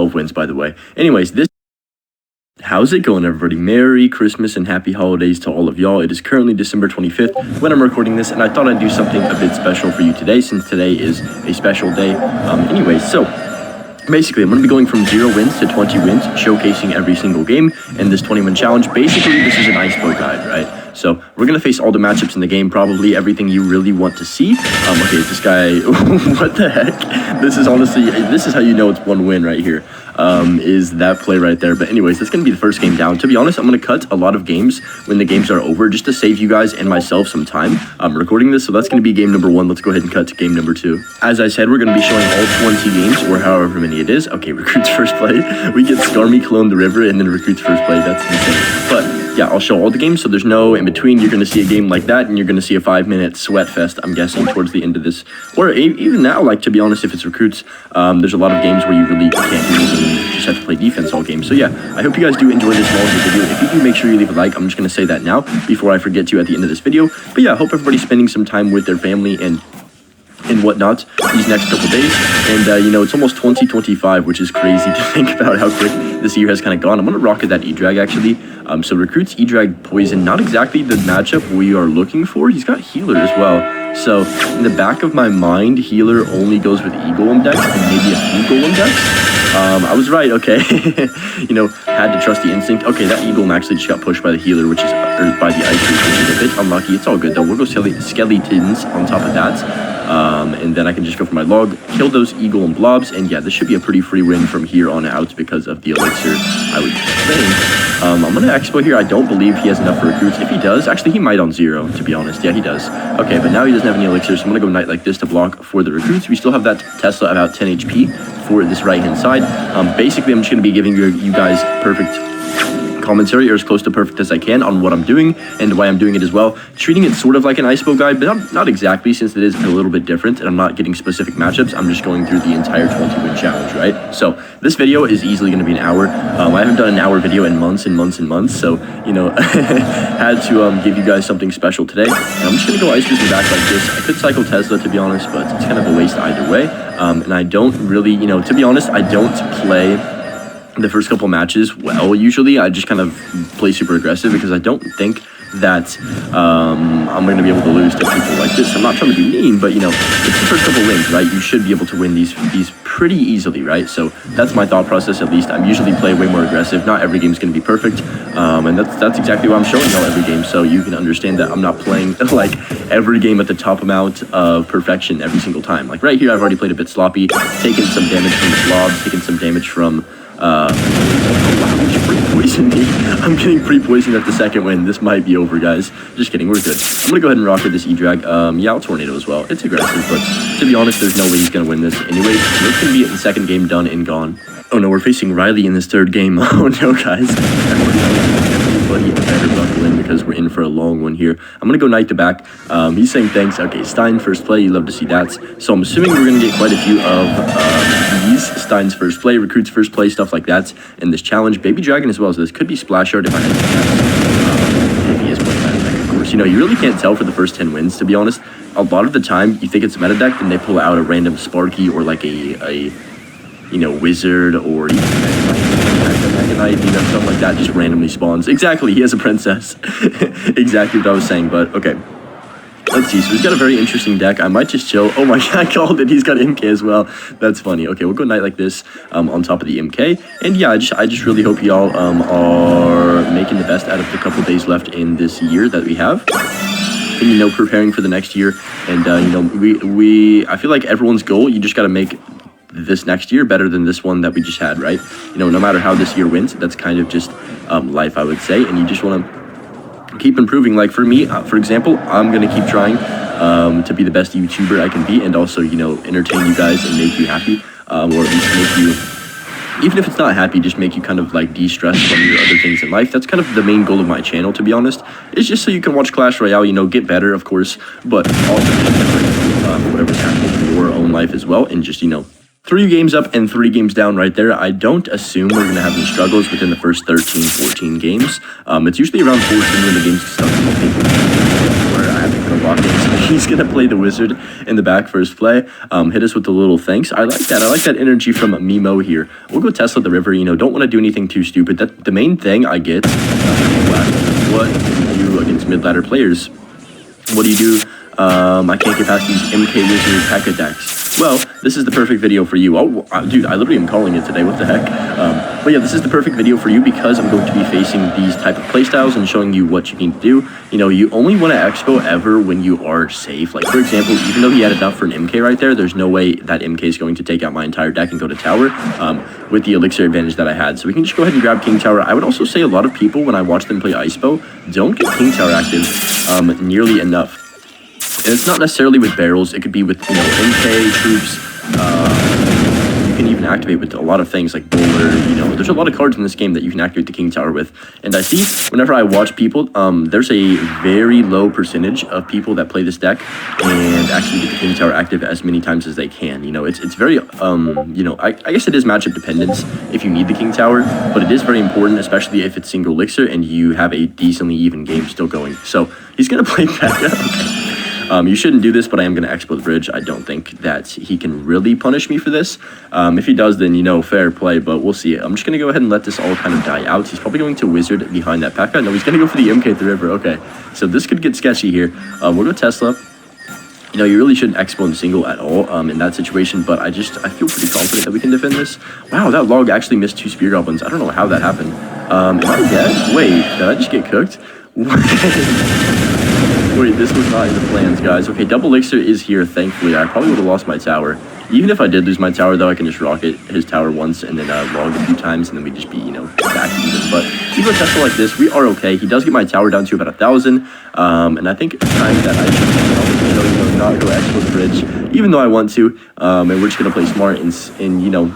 12 wins, by the way. Anyways, how's it going, everybody? Merry Christmas and happy holidays to all of y'all. It is currently December 25th when I'm recording this, and I thought I'd do something a bit special for you today, since today is a special day. Anyways, so basically, I'm going to be going from 0 wins to 20 wins, showcasing every single game in this 20-win challenge. Basically, this is an iceberg guide, right? So we're going to face all the matchups in the game, probably everything you really want to see. Okay, this guy, what the heck? This is honestly, this is how you know it's 1 win right here, is that play right there. But anyways, that's going to be the first game down. To be honest, I'm going to cut a lot of games when the games are over, just to save you guys and myself some time. I'm recording this, so that's going to be game number 1. Let's go ahead and cut to game number 2. As I said, we're going to be showing all 20 games, or however many it is. Okay, Recruits first play. We get Skarmy Clone the River, and then Recruits first play. That's insane. But yeah, I'll show all the games, so there's no in between. You're going to see a game like that, and you're going to see a 5-minute sweat fest, I'm guessing, towards the end of this. Or even now, like, to be honest, if it's Recruits, there's a lot of games where you really can't do anything. You just have to play defense all game. So yeah, I hope you guys do enjoy this small video. If you do, make sure you leave a like. I'm just going to say that now before I forget to at the end of this video. But yeah, I hope everybody's spending some time with their family and whatnot these next couple days. And you know, it's almost 2025, which is crazy to think about how quick this year has kind of gone. I'm gonna rocket that E-Drag actually. So Recruits E-Drag Poison, not exactly the matchup we are looking for. He's got Healer as well. So in the back of my mind, Healer only goes with E-Golem decks and maybe a few Golem decks. I was right, okay. You know, had to trust the instinct. Okay, that E-Golem actually just got pushed by the Healer, which is, or by the Ice Cream, which is a bit unlucky. It's all good though. We'll go Skeletons on top of that. And then I can just go for my log, kill those Eagle and Blobs, and yeah, this should be a pretty free win from here on out because of the Elixir, I would think. I'm going to Expo here. I don't believe he has enough for Recruits. If he does, actually he might on 0, to be honest. Yeah, he does. Okay, but now he doesn't have any Elixir, so I'm going to go Knight like this to block for the Recruits. We still have that Tesla about 10 HP for this right-hand side. Basically, I'm just going to be giving you guys perfect commentary, or as close to perfect as I can, on what I'm doing and why I'm doing it as well. Treating it sort of like an ISPO guide, but not exactly, since it is a little bit different and I'm not getting specific matchups. I'm just going through the entire 20-win challenge, right? So this video is easily going to be an hour. I haven't done an hour video in months and months and months, so you know, had to give you guys something special today. And I'm just going to go Ice Freeze back like this. I could cycle Tesla, to be honest, but it's kind of a waste either way. And I don't really, you know, to be honest, I don't play the first couple matches well. Usually I just kind of play super aggressive because I don't think that I'm going to be able to lose to people like this. I'm not trying to be mean, but you know, it's the first couple wins, right? You should be able to win these pretty easily, right? So that's my thought process, at least. I usually play way more aggressive. Not every game is going to be perfect, and that's exactly why I'm showing y'all every game, so you can understand that I'm not playing like every game at the top amount of perfection every single time. Like right here, I've already played a bit sloppy, taken some damage from the blobs, taken some damage from oh wow, you pre-poisoned me. I'm getting pre-poisoned at the second win. This might be over, guys. Just kidding, we're good. I'm gonna go ahead and rocket this E-Drag. Yeah, I'll Tornado as well. It's aggressive, but to be honest, there's no way he's gonna win this anyways. This can be the second game done and gone. Oh no, we're facing Riley in this third game. Oh no, guys. Everybody better buckle in because we're in for a long one here. I'm gonna go Knight to back. He's saying thanks. Okay, Stein first play. You love to see that. So I'm assuming we're gonna get quite a few of these. Stein's first play, Recruit's first play, stuff like that in this challenge. Baby Dragon as well. So this could be Splash Art if I had to guess. If he is playing meta deck, of course. You know, you really can't tell for the first 10 wins, to be honest. A lot of the time, you think it's meta deck, then they pull out a random Sparky or like a you know, Wizard, or even Knight, you know, stuff like that just randomly spawns. Exactly, he has a Princess. Exactly what I was saying, but okay. Let's see, so he's got a very interesting deck. I might just chill. Oh my god, I called it. He's got MK as well. That's funny. Okay, we'll go Knight like this on top of the MK. And yeah, I just really hope y'all are making the best out of the couple days left in this year that we have. And, you know, preparing for the next year. And, you know, I feel like everyone's goal, you just got to make this next year better than this one that we just had, right? You know, no matter how this year wins, that's kind of just life, I would say. And you just want to keep improving. Like for me, for example, I'm going to keep trying to be the best YouTuber I can be, and also, you know, entertain you guys and make you happy, or at least make you, even if it's not happy, just make you kind of like de-stress from your other things in life. That's kind of the main goal of my channel, to be honest. It's just so you can watch Clash Royale, you know, get better, of course, but also whatever's happening in your own life as well, and just, you know, 3 games up and 3 games down right there. I don't assume we're going to have any struggles within the first 13, 14 games. It's usually around 14 when the games start. Where I have to kind of lock in some he's gonna play the wizard in the back first play. Hit us with the little thanks. I like that. I like that energy from Mimo here. We'll go Tesla the river. You know, don't want to do anything too stupid. That the main thing I get. What do you do against mid ladder players? What do you do? I can't get past these MK Wizard P.E.K.K.A decks. Well, this is the perfect video for you. Oh, dude, I literally am calling it today. What the heck? But yeah, this is the perfect video for you because I'm going to be facing these type of playstyles and showing you what you need to do. You know, you only want to expo ever when you are safe. Like, for example, even though he had enough for an MK right there, there's no way that MK is going to take out my entire deck and go to tower with the elixir advantage that I had. So we can just go ahead and grab King Tower. I would also say a lot of people, when I watch them play Icepo, don't get King Tower active nearly enough. And it's not necessarily with barrels. It could be with, you know, MK troops. You can even activate with a lot of things like bowler. You know, there's a lot of cards in this game that you can activate the King Tower with. And I see whenever I watch people, there's a very low percentage of people that play this deck and actually get the King Tower active as many times as they can. You know, it's very, you know, I guess it is matchup dependence if you need the King Tower, but it is very important, especially if it's single elixir and you have a decently even game still going. So he's going to play P.E.K.K.A. Okay. You shouldn't do this, but I am going to expo the bridge. I don't think that he can really punish me for this. If he does, then, you know, fair play, but we'll see. I'm just going to go ahead and let this all kind of die out. He's probably going to wizard behind that P.E.K.K.A. No, he's going to go for the MK the river. Okay, so this could get sketchy here. We'll go Tesla. You know, you really shouldn't expo in single at all in that situation, but I feel pretty confident that we can defend this. Wow, that log actually missed 2 spear goblins. I don't know how that happened. Am I dead? Wait, did I just get cooked? Wait, this was not in the plans, guys. Okay, double elixir is here, thankfully. I probably would have lost my tower. Even if I did lose my tower, though, I can just rocket his tower once and then log a few times, and then we'd just be, you know, back even. But even a Tesla like this, we are okay. He does get my tower down to about 1,000, and I think it's time that I should not go expo the bridge, even though I want to. And we're just going to play smart and, you know,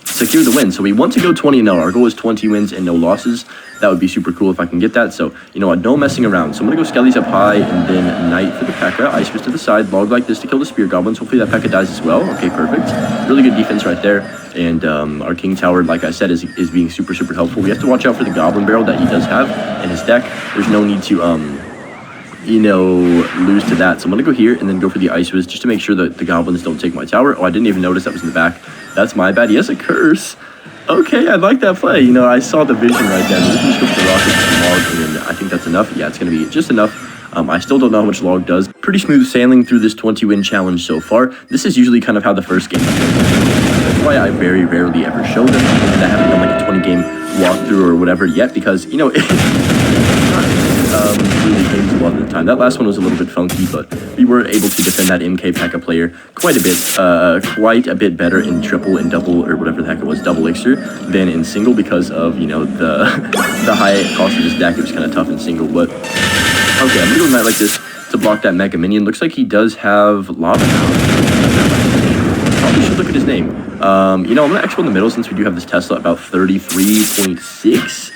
secure the win. So we want to go 20-0. Our goal is 20 wins and no losses. That would be super cool if I can get that. So, you know what, no messing around. So I'm going to go Skellies up high and then Knight for the P.E.K.K.A. Ice Fist to the side. Log like this to kill the Spear Goblins. Hopefully that P.E.K.K.A. dies as well. Okay, perfect. Really good defense right there. And our King Tower, like I said, is being super, super helpful. We have to watch out for the Goblin Barrel that he does have in his deck. There's no need to, you know, lose to that. So I'm going to go here and then go for the Ice Fist just to make sure that the Goblins don't take my tower. Oh, I didn't even notice that was in the back. That's my bad. He has a curse. Okay, I like that play. You know, I saw the vision right there. We can just go for the rockets and log, and then I think that's enough. Yeah, it's going to be just enough. I still don't know how much log does. Pretty smooth sailing through this 20-win challenge so far. This is usually kind of how the first game goes. That's why I very rarely ever show them, and I haven't done like a 20-game walkthrough or whatever yet, because, you know, really games a lot of the time. That last one was a little bit funky, but we were able to defend that MK P.E.K.K.A. player quite a bit better in triple and double, or whatever the heck it was, double elixir, than in single, because of, you know, the high cost of his deck. It was kind of tough in single, but okay, I'm gonna go Knight like this to block that Mega Minion. Looks like he does have Lava now. Probably should look at his name. You know, I'm gonna expo in the middle since we do have this Tesla about 33.6.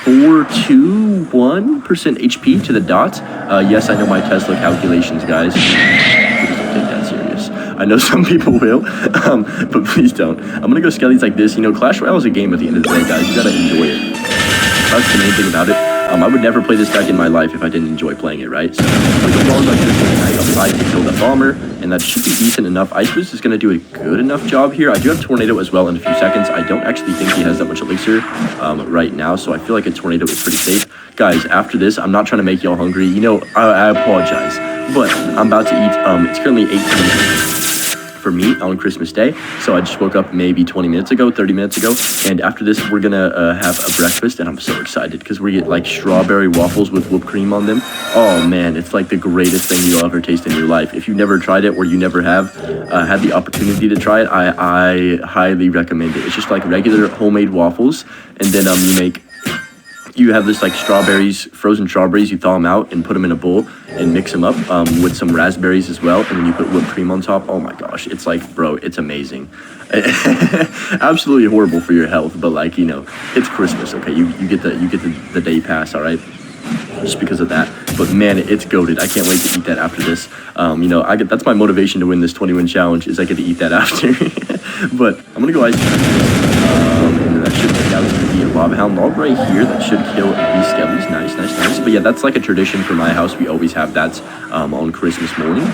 421% HP to the dot. Yes, I know my Tesla calculations, guys. Please don't take that serious. I know some people will, but please don't. I'm gonna go Skellies like this. You know, Clash Royale is a game at the end of the day, guys. You gotta enjoy it. That's the main thing about it. I would never play this deck in my life if I didn't enjoy playing it, right? So I'm gonna go like this and I apply to kill the bomber, and that should be decent enough. Ice Fist is gonna do a good enough job here. I do have Tornado as well in a few seconds. I don't actually think he has that much elixir right now, so I feel like a Tornado is pretty safe. Guys, after this, I'm not trying to make y'all hungry. You know, I apologize, but I'm about to eat. It's currently 8:20 for me on Christmas Day, so I just woke up maybe 20 minutes ago, 30 minutes ago, and after this we're gonna have a breakfast, and I'm so excited because we get like strawberry waffles with whipped cream on them. Oh man, it's like the greatest thing you'll ever taste in your life. If you've never tried it or you never have had the opportunity to try it, I highly recommend it. It's just like regular homemade waffles, and then you have this like strawberries, frozen strawberries, you thaw them out and put them in a bowl and mix them up with some raspberries as well, and then you put whipped cream on top. Oh my gosh, it's like, bro, it's amazing. Absolutely horrible for your health, but like, you know, it's Christmas, okay? You get the day pass, all right? Just because of that. But man, it's goated. I can't wait to eat that after this. You know, that's my motivation to win this 20-win challenge, is I get to eat that after. But I'm gonna go ice cream. And that should take out to the Lava Hound log right here. That should kill these skellies. Nice, nice, nice. But yeah, that's like a tradition for my house. We always have that on Christmas morning.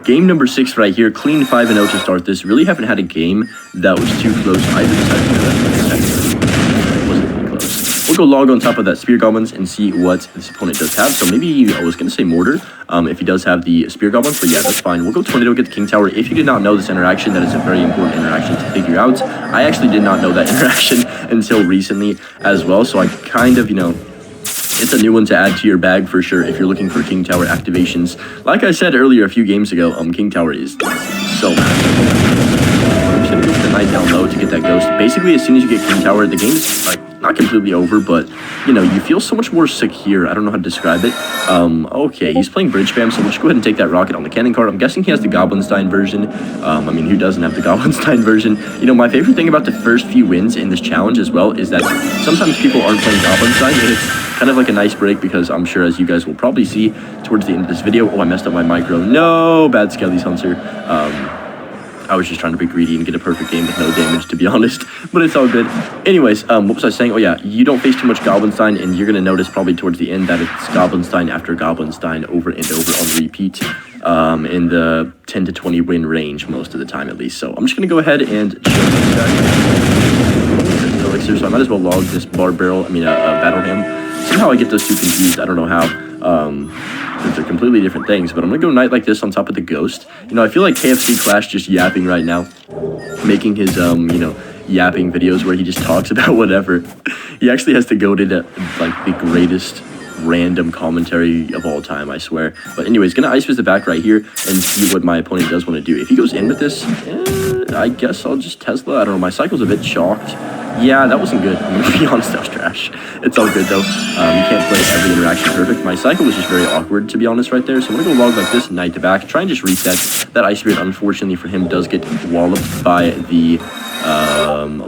Game number 6 right here. Clean 5-0 to start this. Really haven't had a game that was too close either side. Wasn't really close. We'll go log on top of that Spear Goblins and see what this opponent does have. So maybe I was going to say Mortar if he does have the Spear Goblins. But yeah, that's fine. We'll go Tornado, get the King Tower. If you did not know this interaction, that is a very important interaction to figure out. I actually did not know that interaction until recently as well. So I kind of, it's a new one to add to your bag for sure if you're looking for King Tower activations. Like I said earlier a few games ago, King Tower is so massive. I'm just gonna go with the Knight down low to get that ghost. Basically, as soon as you get King Tower, the game's like not completely over, but you feel so much more secure. I don't know how to describe it. Okay, he's playing Bridge Spam, so we'll just go ahead and take that rocket on the cannon card. I'm guessing he has the Goblinstein version. I mean, who doesn't have the Goblinstein version? My favorite thing about the first few wins in this challenge as well is that sometimes people aren't playing Goblinstein, and it's kind of like a nice break because I'm sure, as you guys will probably see towards the end of this video. Oh, I messed up my micro. No, bad Skelly's Hunter. I was just trying to be greedy and get a perfect game with no damage, to be honest, but it's all good. Anyways, what was I saying? Oh yeah, you don't face too much Goblinstein, and you're going to notice probably towards the end that it's Goblinstein after Goblinstein over and over on repeat in the 10 to 20 win range most of the time at least. So I'm just going to go ahead and show this guy. Elixir, so I might as well log this Battle Ham. Somehow I get those two confused. I don't know how. They're completely different things, but I'm gonna go Knight like this on top of the Ghost. I feel like KFC Clash just yapping right now, making his yapping videos where he just talks about whatever. He actually has to go to like the greatest random commentary of all time, I swear. But anyways, gonna Ice Fist the back right here and see what my opponent does want to do. If he goes in with this, I guess I'll just Tesla. I don't know, my cycle's a bit chalked. Yeah, that wasn't good. I'm gonna be honest, that was trash. It's all good though. You can't play every interaction perfect. My cycle was just very awkward, to be honest, right there. So I'm gonna go log like this, Knight to back, try and just reset. That Ice Spirit, unfortunately for him, does get walloped by the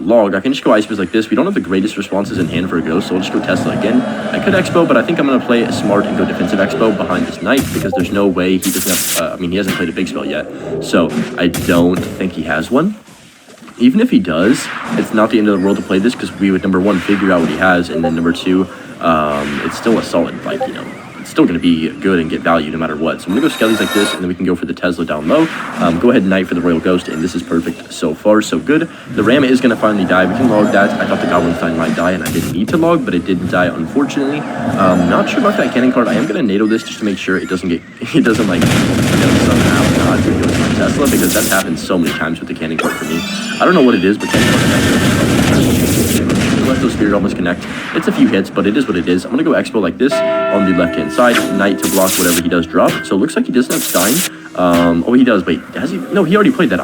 log. I can just go Ice Fist like this. We don't have the greatest responses in hand for a Ghost, so I'll just go Tesla again. I could Expo, but I think I'm gonna play smart and go defensive Expo behind this Knight because there's no way he doesn't have. He hasn't played a big spell yet, so I don't think he has one. Even if he does, it's not the end of the world to play this because we would, number one, figure out what he has, and then number two, it's still a solid, it's still going to be good and get value no matter what. So I'm going to go Skellies like this, and then we can go for the Tesla down low. Go ahead and Knight for the Royal Ghost, and this is perfect so far, so good. The Ram is going to finally die. We can log that. I thought the Goblinstein might die, and I didn't need to log, but it didn't die, unfortunately. Not sure about that cannon card. I am going to NATO this just to make sure it doesn't somehow not to go to my Tesla, because that's happened so many times with the cannon card for me. I don't know what it is, but cannon card let those Spirit Goblins connect. It's a few hits, but it is what it is. I'm going to go Expo like this on the left-hand side. Knight to block whatever he does drop. So it looks like he doesn't have Stein. Oh, he does. Wait, has he? No, he already played that.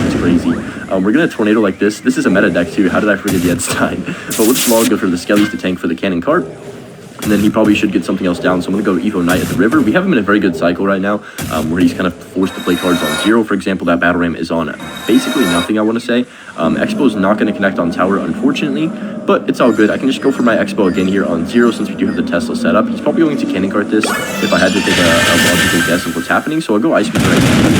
It's crazy. We're going to Tornado like this. This is a meta deck, too. How did I forget he had Stein? But we'll just log, go for the Skellies to tank for the cannon card. And then he probably should get something else down. So I'm going to go Evo Knight at the river. We have him in a very good cycle right now, where he's kind of forced to play cards on 0. For example, that Battle Ram is on basically nothing, I want to say. Expo's not going to connect on tower, unfortunately, but it's all good. I can just go for my Expo again here on 0 since we do have the Tesla set up. He's probably going to cannon cart this if I had to take a logical guess of what's happening. So I'll go Ice Beam right here.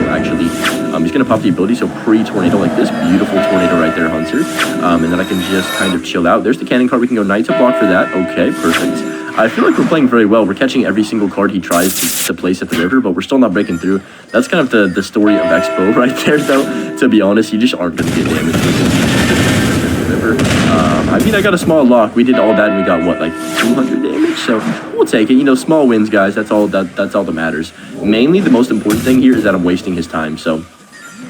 Actually, he's going to pop the ability, so pre-Tornado like this. Beautiful Tornado right there, Hunter. And then I can just kind of chill out. There's the cannon card. We can go Knight to block for that. Okay, perfect. I feel like we're playing very well. We're catching every single card he tries to place at the river, but we're still not breaking through. That's kind of the story of Expo right there, though. To be honest, you just aren't going to get damage with the river. I got a small lock. We did all that, and we got, what, like 200 damage? So we'll take it. Small wins, guys. That's all that matters. Mainly, the most important thing here is that I'm wasting his time, so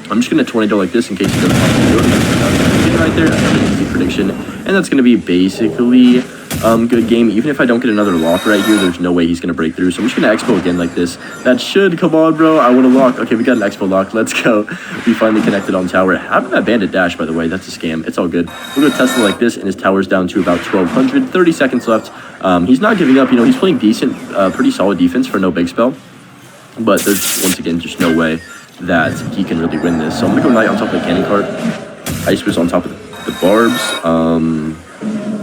I'm just going to Tornado like this in case he doesn't want to do it. Right there, another easy prediction, and that's going to be basically good game. Even if I don't get another lock right here, there's no way he's going to break through. So I'm just going to Expo again like this. That should, come on, bro. I want to lock. Okay, we got an Expo lock. Let's go. We finally connected on tower. How did that Bandit dash, by the way? That's a scam. It's all good. We're going to Tesla like this, and his tower's down to about 1,200. 30 seconds left. He's not giving up. He's playing decent, pretty solid defense for no big spell. But there's, once again, just no way that he can really win this. So I'm going to go Knight on top of the cannon card. Ice Fist on top of the barbs.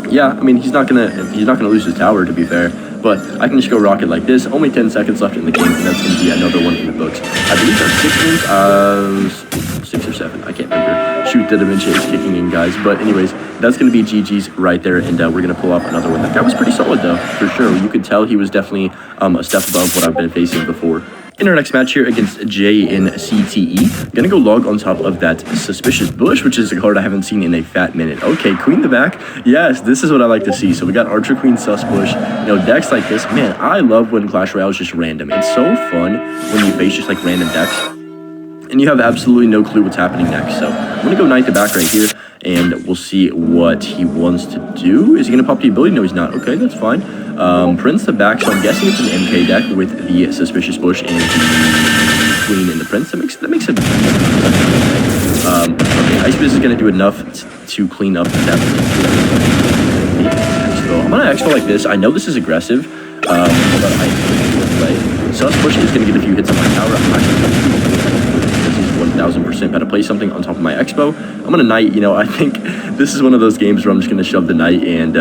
Yeah, he's not gonna lose his tower, to be fair, but I can just go Rocket like this. Only 10 seconds left in the game, and that's gonna be another one in the books. I believe that's 6 wins. 6 or 7. I can't remember. Shoot, the dementia is kicking in, guys. But anyways, that's going to be GG's right there, and we're going to pull off another one. That guy was pretty solid, though, for sure. You could tell he was definitely a step above what I've been facing before. In our next match here against Jay in CTE, gonna go log on top of that Suspicious Bush, which is a card I haven't seen in a fat minute. Okay, Queen the back. Yes, this is what I like to see. So we got Archer, Queen, Sus Bush. Decks like this, man, I love when Clash Royale is just random. It's so fun when you face just like random decks and you have absolutely no clue what's happening next. So I'm gonna go Knight the back right here, and we'll see what he wants to do. Is he gonna pop the ability? No, he's not. Okay, that's fine. Prince the back, so I'm guessing it's an MK deck with the Suspicious Bush and the Queen and the Prince. That makes it. Okay, Ice Fist is gonna do enough to clean up that. Expo. I'm gonna Expo like this. I know this is aggressive, but I play. Sus Bush is gonna get a few hits on my tower. I'm actually 1000% better play something on top of my Expo. I'm gonna Knight. I think this is one of those games where I'm just gonna shove the Knight and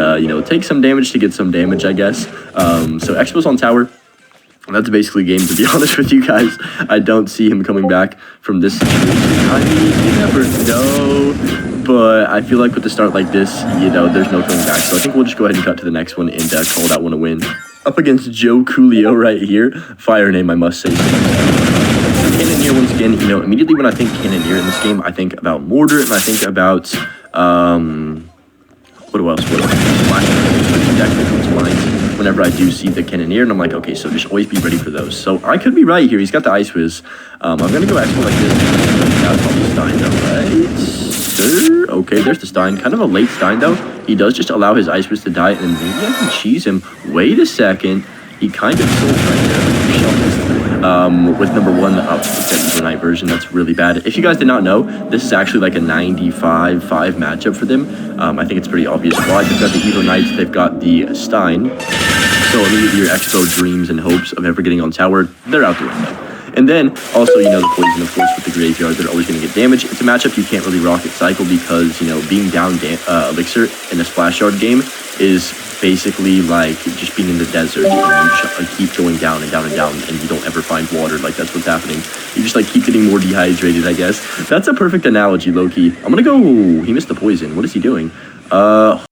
take some damage to get some damage, I guess. So Expo's on tower. That's basically game, to be honest with you guys. I don't see him coming back from this situation. I mean, you never know, but I feel like with the start like this, there's no coming back. So I think we'll just go ahead and cut to the next one and call that one a win. Up against Joe Coolio right here. Fire name, I must say. Cannoneer once again, immediately when I think Cannoneer in this game, I think about Mortar, and I think about, what else? Whenever I do see the Cannoneer, and I'm like, okay, so just always be ready for those. So I could be right here. He's got the Ice Whiz. I'm going to go Expo like this. That's probably Stein, though, right? Sir? Okay, there's the Stein. Kind of a late Stein, though. He does just allow his Ice Whiz to die, and maybe I can cheese him. Wait a second. He kind of sold right there. With number 1 up with that Evil Knight version. That's really bad. If you guys did not know, this is actually like a 95-5 matchup for them. I think it's pretty obvious why. They've got the Evil Knights, they've got the Stein. So immediately your Expo dreams and hopes of ever getting on tower, they're out the window. And then also, the poison, of course, with the graveyard, they're always going to get damage. It's a matchup you can't really rocket cycle because, being down Elixir in a splash yard game is basically like just being in the desert, and you just keep going down and down and down, and you don't ever find water. Like, that's what's happening. You just keep getting more dehydrated, I guess. That's a perfect analogy, low-key. I'm gonna go. He missed the poison. What is he doing?